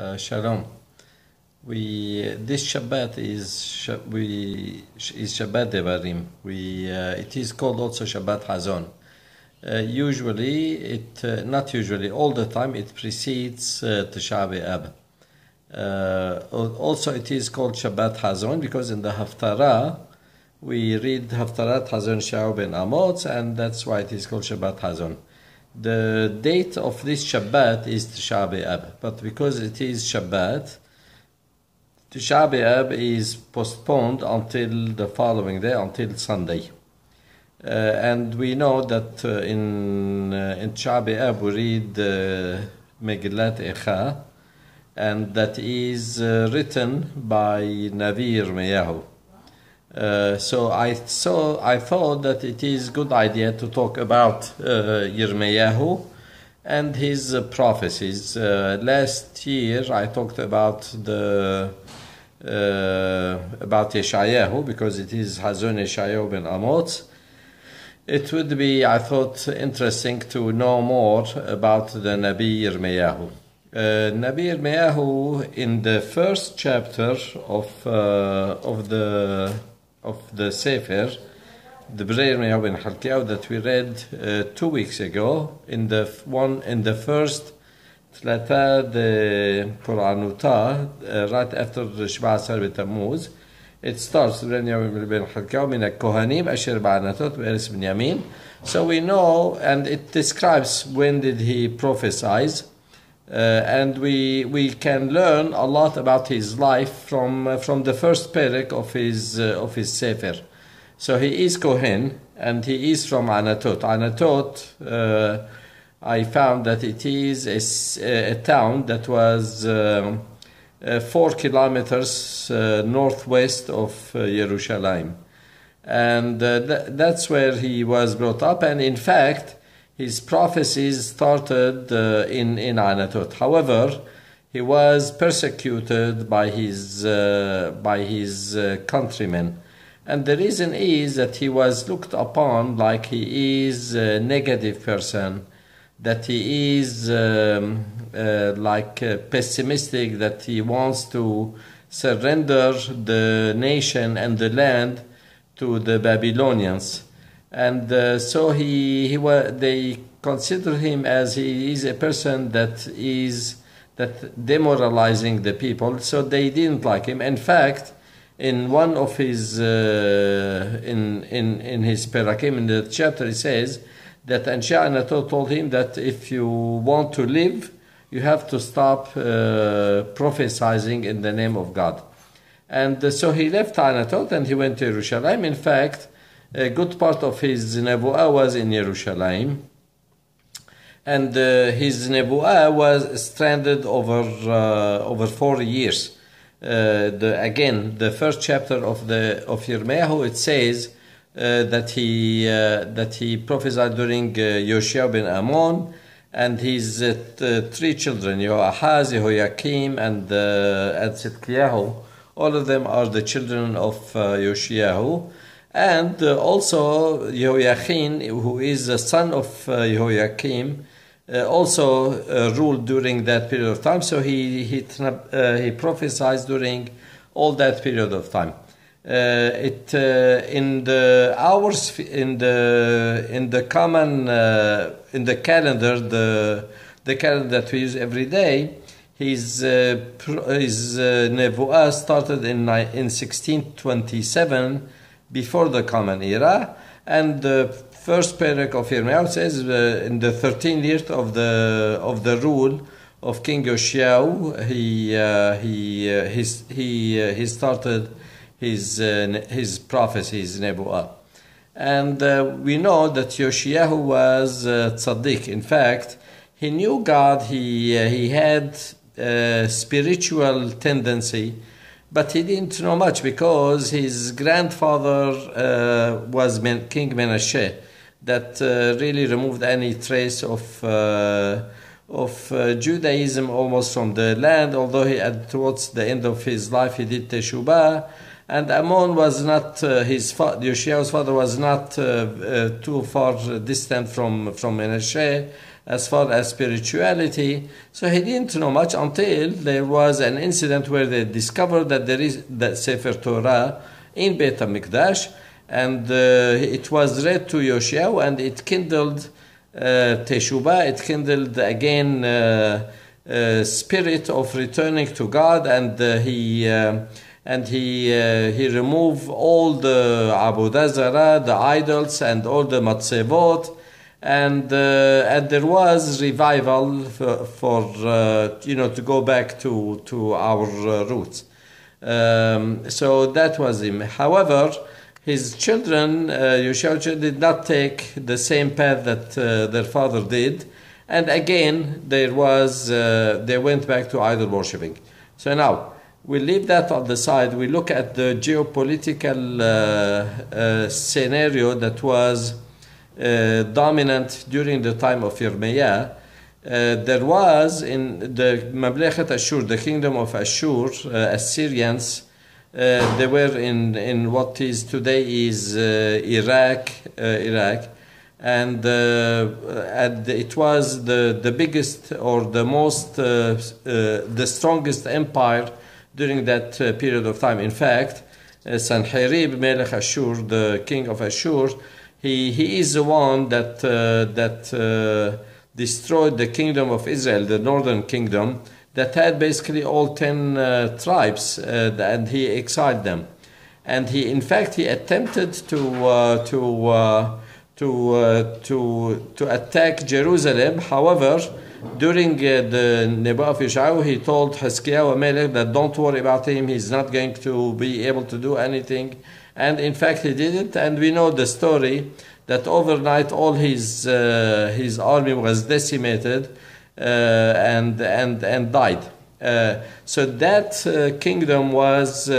Shalom. This Shabbat is Shabbat Devarim. It is called also Shabbat Hazon. Not usually, all the time it precedes Tisha B'Av. Also it is called Shabbat Hazon because in the Haftarah we read Haftarat Hazon Shaul ben Amotz, and that's why it is called Shabbat Hazon. The date of this Shabbat is Tisha B'Av, but because it is Shabbat, Tisha B'Av is postponed until the following day, until Sunday. And we know that in Tisha B'Av we read Megillat Echa, and that is written by Navi Yirmiyahu. So I thought that it is a good idea to talk about Yirmiyahu and his prophecies. Last year I talked about Yeshayahu because it is Hazon Yeshayahu ben Amotz. It would be, I thought, interesting to know more about the Nabi Yirmiyahu. Nabi Yirmiyahu, in the first chapter of the Sefer, the B'rei Yirmiyahu ben Halkiyahu that we read 2 weeks ago, in the first Tlata de Qur'anuta, right after the Shba Asar B'Tammuz, it starts B'rei Yirmiyahu ben Halkiyahu min al-Kohanim asher ba'anatot be'eretz Binyamin. So we know, and it describes when did he prophesize. And we can learn a lot about his life from the first perek of his Sefer. So he is Kohen, and he is from Anatot. Anatot, I found that it is a town that was 4 kilometers northwest of Jerusalem. And that's where he was brought up, and in fact, his prophecies started in Anatot. However, he was persecuted by his countrymen. And the reason is that he was looked upon like he is a negative person, that he is pessimistic, that he wants to surrender the nation and the land to the Babylonians. And so they consider him as he is a person that demoralizing the people. So they didn't like him. In fact, in one of his in his Perakim, in the chapter, he says that Anshe Anatot told him that if you want to live, you have to stop prophesying in the name of God. And so he left Anatot and he went to Jerusalem. In fact, a good part of his nebuah was in Jerusalem, and his nebuah was stranded over 4 years. Again, the first chapter of Yirmiyahu, it says that he prophesied during Yoshia ben Ammon and his 3 children, Yoahaz, Yehoyakim, and Tzidkiyahu. All of them are the children of Yoshiyahu. And also Yehoiachin, who is the son of Yehoiakim, also ruled during that period of time. So he prophesied during all that period of time. In the hours in the calendar, the calendar that we use every day, his nevuah started in 1627. Before the Common Era, and the first perek of Yirmiyahu says in the 13th year of the rule of King Yoshiyahu, he started his prophecies, nebuah, and we know that Yoshiyahu was tzaddik. In fact, he knew God. He had a spiritual tendency. But he didn't know much because his grandfather was King Menashe, that really removed any trace of Judaism almost from the land. Although towards the end of his life he did Teshuvah, and Ammon was not Yoshiahu's father was not too far distant from Menashe, as far as spirituality. So he didn't know much until there was an incident where they discovered that there is that Sefer Torah in Beit HaMikdash, and it was read to Yoshiyahu, and it kindled Teshuvah, it kindled again spirit of returning to God, and he removed all the Avodah Zarah, the idols, and all the matzevot, and there was revival for to go back to our roots. So that was him. However, his children, Yoshiyahu, did not take the same path that their father did, and again they went back to idol worshipping. So now we leave that on the side. We look at the geopolitical scenario that was dominant during the time of Yirmiyah. There was in the Mamlechet Ashur, the kingdom of Ashur, Assyrians. They were in what is today is Iraq, and it was the biggest or the most the strongest empire during that period of time. In fact, Sanherib Melech Ashur, the king of Ashur, he is the one that destroyed the kingdom of Israel, the northern kingdom, that had basically all 10 tribes, and he exiled them. And he attempted to attack Jerusalem. However, during the Nebuah of Yeshayahu, he told Hiskiyahu Melech that don't worry about him, he's not going to be able to do anything. And in fact, he didn't. And we know the story that overnight all his army was decimated and died. So that kingdom was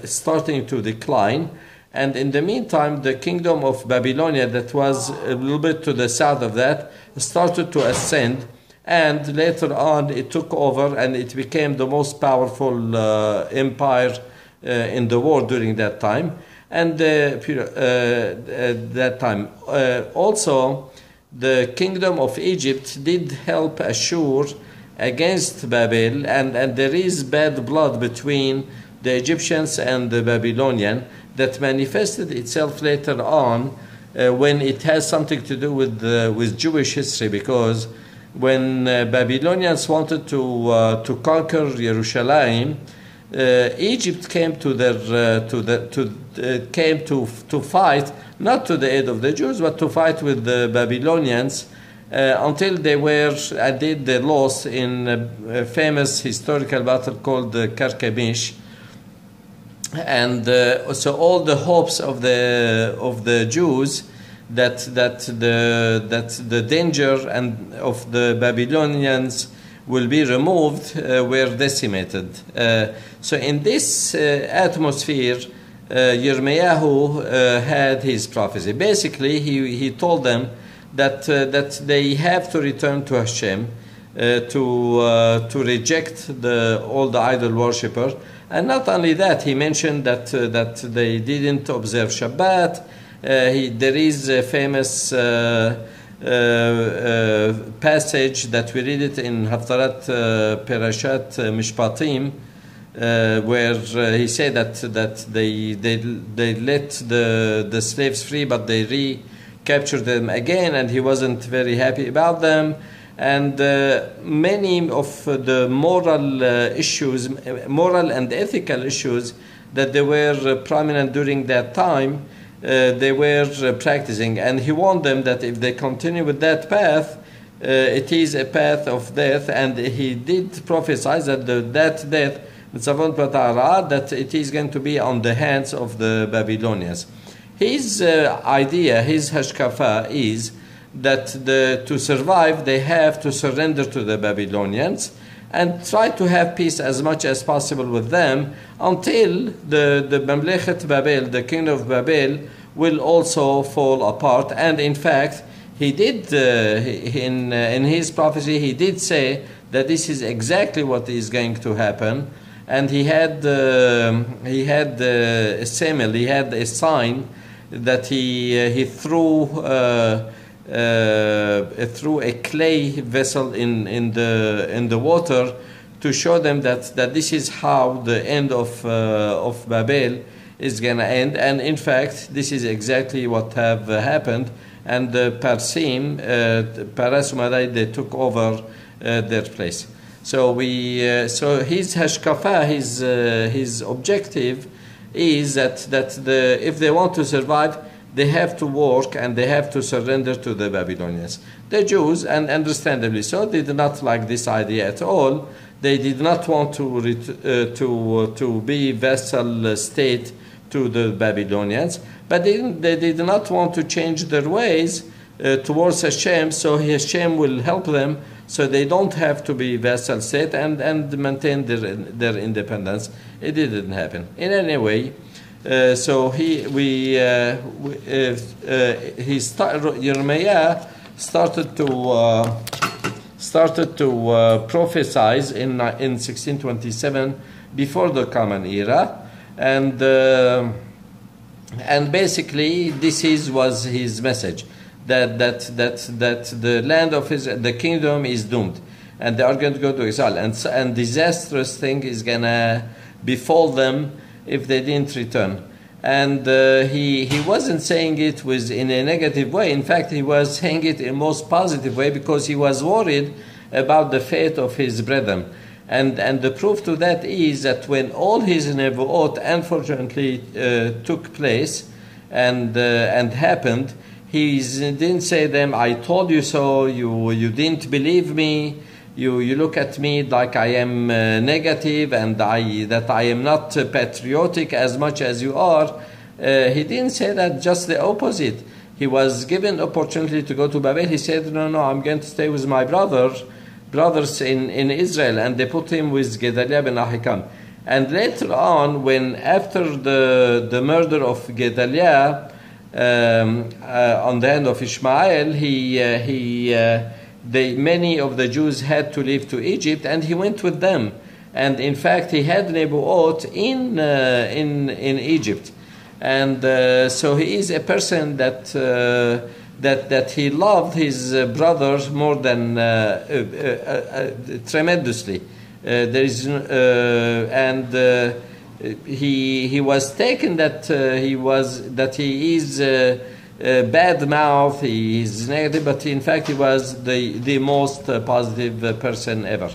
starting to decline. And in the meantime, the kingdom of Babylonia, that was a little bit to the south of that, started to ascend. And later on, it took over and it became the most powerful empire in the world during that time. And that time also, the kingdom of Egypt did help Ashur against Babel, and there is bad blood between the Egyptians and the Babylonian that manifested itself later on when it has something to do with Jewish history, because when Babylonians wanted to conquer Jerusalem, Egypt came to fight, not to the aid of the Jews, but to fight with the Babylonians until they lost in a famous historical battle called the Carchemish. And so all the hopes of the Jews that the danger and of the Babylonians will be removed were decimated. So in this atmosphere, Yirmiyahu had his prophecy. Basically, he told them that they have to return to Hashem, to reject all the idol worshippers. And not only that, he mentioned that they didn't observe Shabbat. There is a famous passage that we read it in Haftarat Perashat Mishpatim, where he said that they let the slaves free, but they recaptured them again, and he wasn't very happy about them. And many of the moral issues, moral and ethical issues that they were prominent during that time, they were practicing. And he warned them that if they continue with that path, it is a path of death. And he did prophesy that that death, that it is going to be on the hands of the Babylonians. His idea, his hashkafa is that to survive, they have to surrender to the Babylonians and try to have peace as much as possible with them until the Mamlechet Babel, the kingdom of Babel, will also fall apart. And in fact, he did, in his prophecy, he did say that this is exactly what is going to happen. And he had a semel, he had a sign that he threw through a clay vessel in the water to show them that this is how the end of Babel is going to end. And in fact, this is exactly what have happened. And the Parsim, Paras Umayyad, they took over their place. So so his hashkafa, his objective is that if they want to survive, they have to work and they have to surrender to the Babylonians. The Jews, and understandably so, they did not like this idea at all. They did not want to be vassal state to the Babylonians, but they did not want to change their ways towards Hashem, so Hashem will help them so they don't have to be vassal state and maintain their independence. It didn't happen. In any way, so Jeremiah started to prophesize in 1627 before the Common Era, and basically this was his message, that the land of the kingdom is doomed, and they are going to go to exile, and disastrous thing is gonna befall them if they didn't return. And he wasn't saying it in a negative way. In fact, he was saying it in a most positive way, because he was worried about the fate of his brethren. And the proof to that is that when all his nevuot unfortunately took place and happened, he didn't say them, "I told you so, you didn't believe me, you look at me like I am negative and that I am not patriotic as much as you are." He didn't say that, just the opposite. He was given opportunity to go to Babel. He said, no, I'm going to stay with my brothers in Israel. And they put him with Gedaliah ben Ahikam. And later on, after the murder of Gedaliah on the hand of Ishmael, many of the Jews had to leave to Egypt, and he went with them. And in fact, he had Nebuot in Egypt. And so he is a person that he loved his brothers more than tremendously. He was taken that he is bad mouth, he is negative, but in fact he was the most positive person ever.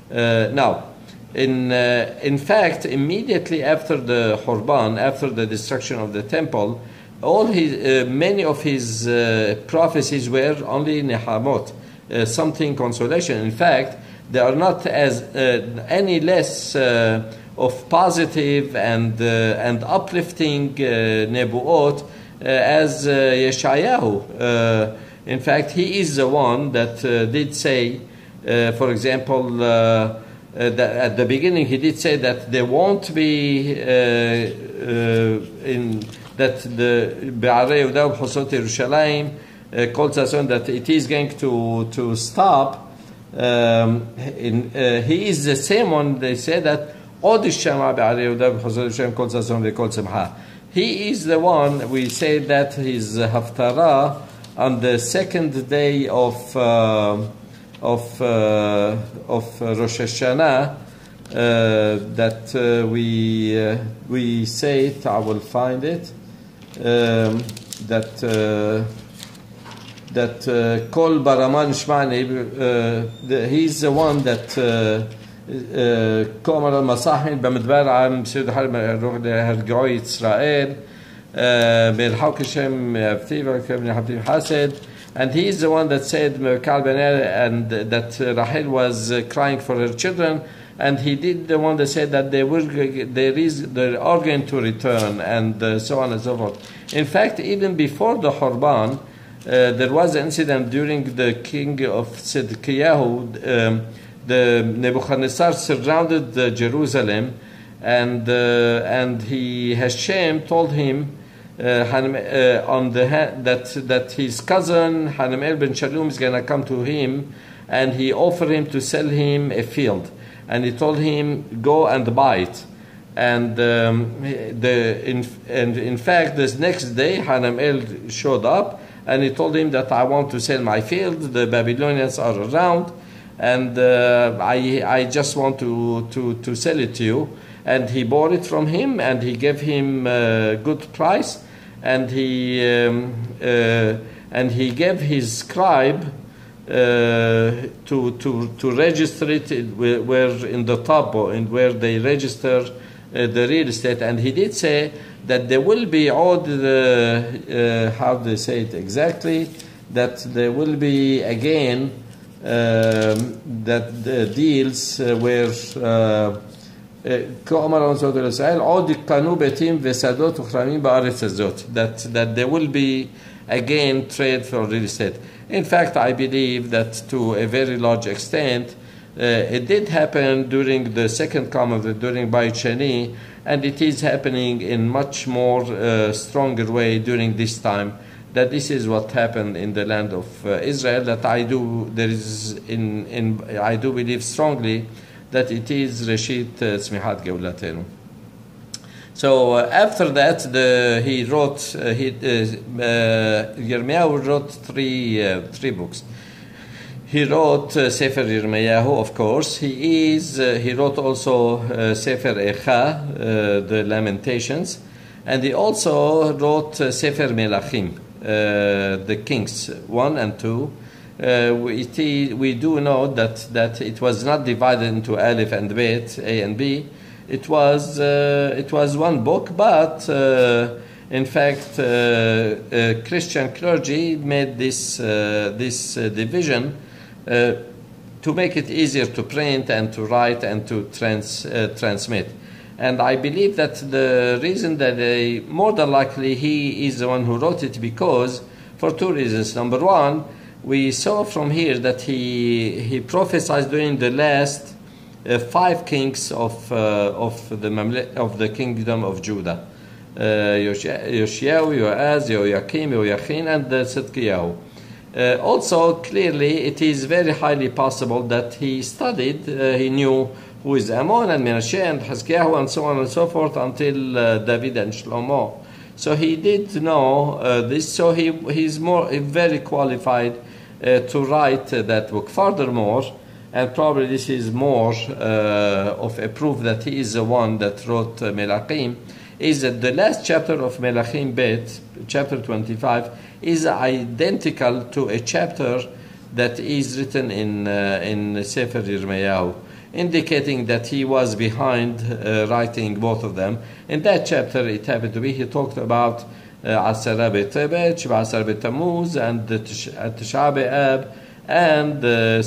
Now, in fact, immediately after the Khurban, after the destruction of the temple, many of his prophecies were only nehamot, something consolation. In fact, they are not as any less of positive and uplifting nebuot as Yeshayahu. In fact, he is the one that did say, for example, that at the beginning he did say that there won't be that the Be'arei Yehuda B'chosot Yerushalayim Kol Tzazon, that it is going to stop. He is the same one. They say that Od Shama Be'arei Yehuda B'chosot Yerushalayim Kol Tzazon Ve'Kol Tzemcha. He is the one. We say that his haftarah on the second day of Rosh Hashanah, that we say it. I will find it. That Kol Baraman Shmani. He's the one that Komer al Masahim b'Midbar am Sid Har Hergoi Israel Merhak Hashem Avtiv Kevin Habtiv Hased. And he is the one that said Mekal Ben-Er, and that Rahel was crying for her children, and he did the one that said that they are going to return, and so on and so forth. In fact, even before the Khurban, there was an incident during the king of Tzidkiyahu. The Nebuchadnezzar surrounded Jerusalem, and Hashem told him that his cousin Hanamel ben Shalom is going to come to him, and he offered him to sell him a field, and he told him, go and buy it. And in fact, this next day Hanamel showed up, and he told him that I want to sell my field. The Babylonians are around, and I just want to sell it to you. And he bought it from him, and he gave him a good price, and he gave his scribe to register it where in the top, and where they register the real estate. And he did say that there will be all how do they say it exactly, that there will be again that the deals where that there will be again trade for real estate. In fact, I believe that to a very large extent it did happen during the second coming, during Bayit Sheni, and it is happening in much more stronger way during this time. That this is what happened in the land of Israel. That I do believe strongly that it is Reshit Tzmichat Geulatenu. So after that, he wrote Yirmiyahu wrote three books. He wrote Sefer Yirmiyahu, of course. He wrote also Sefer Echa, the Lamentations, and he also wrote Sefer Melachim, the Kings 1 and 2. We do know that it was not divided into Aleph and Bet, A and B. It was one book, but in fact, Christian clergy made this division to make it easier to print and to write and to transmit. And I believe that the reason that more than likely he is the one who wrote it, because for two reasons. Number one, we saw from here that he prophesied during the last 5 kings of the kingdom of Judah: Yoshiyahu, Yoaz, Yoyakim, Yoyachin, and Tzidkiyahu. Also, clearly, it is very highly possible that he studied, he knew who is Ammon and Menashe and Hizkiyahu and so on and so forth until David and Shlomo. So he did know this, so he's very qualified to write that book. Furthermore, and probably this is more of a proof that he is the one that wrote Melachim, is that the last chapter of Melachim Bet, chapter 25, is identical to a chapter that is written in Sefer Yirmiyahu, indicating that he was behind writing both of them. In that chapter, it happened to be, he talked about Asara B'Tebet, Shv'Asar B'Tammuz, and Tisha B'Ab, and the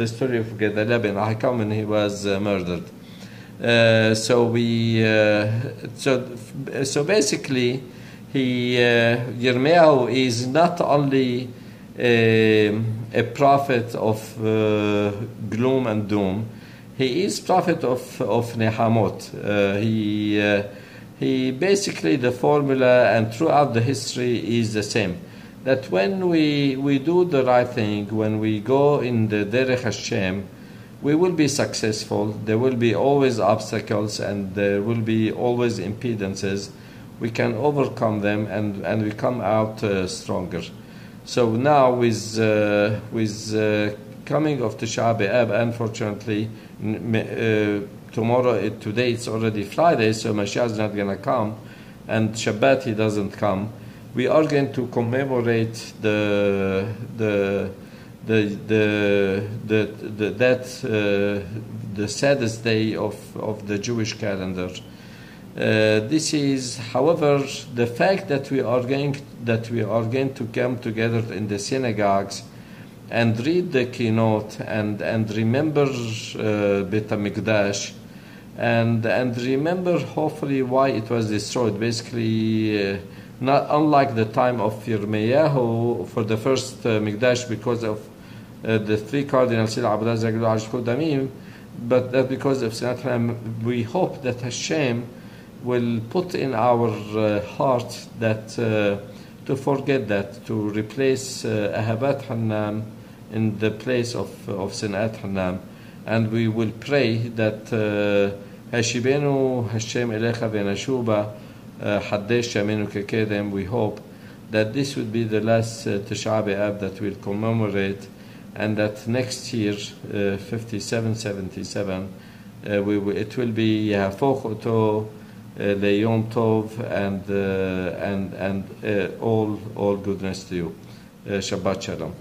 story of Gedaliah ben Ahikam when he was murdered. So basically, Yirmiyahu is not only a prophet of gloom and doom. He is prophet of Nehamot. He basically, the formula and throughout the history is the same. That when we do the right thing, when we go in the Derech Hashem, we will be successful. There will be always obstacles, and there will be always impedances. We can overcome them, and we come out stronger. So now with coming of Tisha B'Av, unfortunately, today it's already Friday, so Mashiach is not going to come, and Shabbat he doesn't come. We are going to commemorate the saddest day of the Jewish calendar. This is, however, the fact that we are going to come together in the synagogues and read the keynote and remember Beit HaMikdash and remember hopefully why it was destroyed. Basically, not unlike the time of Yirmiyahu for the first Mikdash, because of the 3 cardinal Sila Abudah Zaglu Ashku Damim, but that because of Sinat Hanan, we hope that Hashem will put in our heart that to forget that, to replace Ahabat Hanan in the place of Sinat Hanan, and we will pray that Hashibenu Hashem Elecha Venashuba Hadesh Shamenu Kekedem. We hope that this would be the last Tisha B'Av that we'll commemorate, and that next year, 5777, it will be Yahafok Oto Leyom Tov, and all goodness to you. Shabbat Shalom.